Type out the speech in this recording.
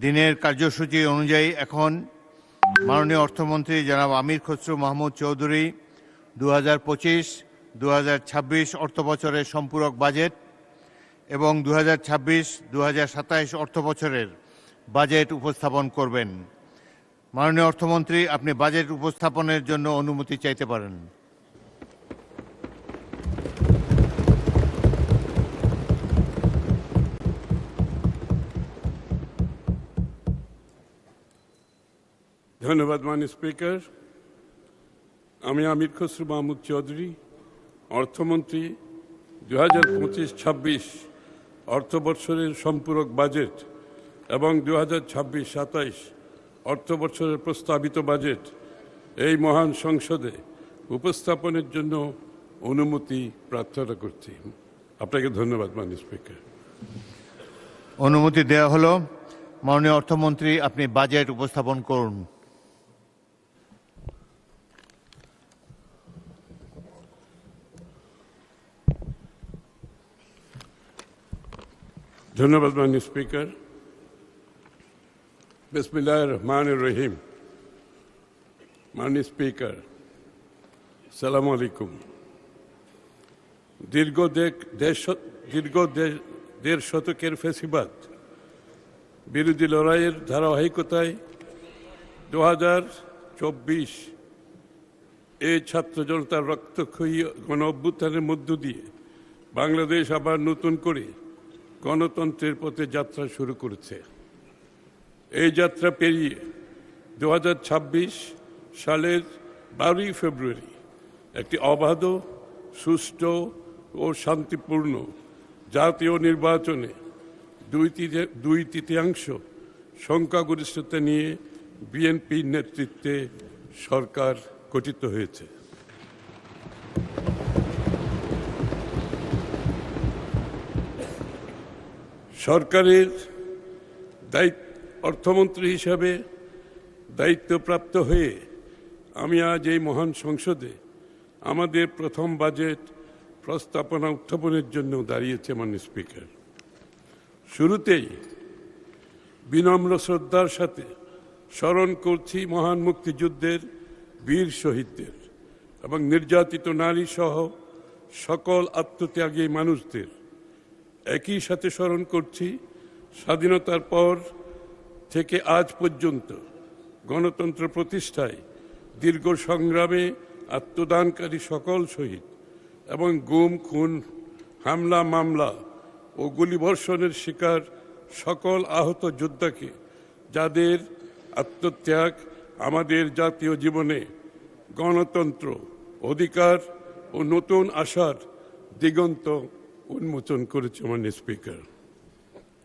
দিনের কার্যসূচি অনুযায়ী এখন মাননীয় অর্থমন্ত্রী জনাব আমির খসরু মাহমুদ চৌধুরী 2025-2026 অর্থবছরের সম্পূরক বাজেট এবং 2026-2027 অর্থবছরের বাজেট উপস্থাপন করবেন। মাননীয় অর্থমন্ত্রী, আপনি বাজেট উপস্থাপনের জন্য অনুমতি চাইতে পারেন। ধন্যবাদ মাননীয় স্পিকার। আমি আমির খসরু মাহমুদ চৌধুরী, অর্থমন্ত্রী 2025-26 অর্থবর্ষের সম্পূরক বাজেট এবং 2026-27 অর্থবর্ষের প্রস্তাবিত বাজেট এই মহান সংসদে উপস্থাপনের জন্য অনুমতি প্রার্থনা করছি। আপনাকে ধন্যবাদ মাননীয় স্পিকার। অনুমতি দেওয়া হলো। মাননীয় অর্থমন্ত্রী, আপনি বাজেট উপস্থাপন করুন। ধন্যবাদ মাননীয় স্পিকার। বিসমিল্লাহির রহমানির রহিম। মাননীয় স্পিকার, আসসালামু আলাইকুম। দীর্ঘ দেড় শতকের ফ্যাসিবাদ বিরোধী লড়াইয়ের ধারাবাহিকতায় 2024 এই ছাত্র জনতার রক্তক্ষয়ী গণ অভ্যুত্থানের মধ্য দিয়ে বাংলাদেশ আবার নতুন করে গণতন্ত্রের পথে যাত্রা শুরু করেছে। এই যাত্রা পেরিয়ে 2026 সালের 12 ফেব্রুয়ারি একটি অবাধ, সুষ্ঠু ও শান্তিপূর্ণ জাতীয় নির্বাচনে দুই তৃতীয়াংশ সংখ্যাগরিষ্ঠতা নিয়ে বিএনপির নেতৃত্বে সরকার গঠিত হয়েছে। সরকারের অর্থমন্ত্রী হিসাবে দায়িত্বপ্রাপ্ত হয়ে আমি আজ এই মহান সংসদে আমাদের প্রথম বাজেট প্রস্তাবনা উত্থাপনের জন্য দাঁড়িয়েছে মাননীয় স্পিকার। শুরুতেই বিনম্র শ্রদ্ধার সাথে স্মরণ করছি মহান মুক্তিযুদ্ধের বীর শহীদদের এবং নির্যাতিত নারী সহ সকল আত্মত্যাগী মানুষদের। একই সাথে স্মরণ করছি স্বাধীনতার পর থেকে আজ পর্যন্ত গণতন্ত্র প্রতিষ্ঠায় দীর্ঘ সংগ্রামে আত্মদানকারী সকল শহীদ এবং গুম, খুন, হামলা, মামলা ও গুলিবর্ষণের শিকার সকল আহত যোদ্ধাকে, যাদের আত্মত্যাগ আমাদের জাতীয় জীবনে গণতন্ত্র, অধিকার ও নতুন আশার দিগন্ত উন্মোচন করেছে মাননীয় স্পিকার।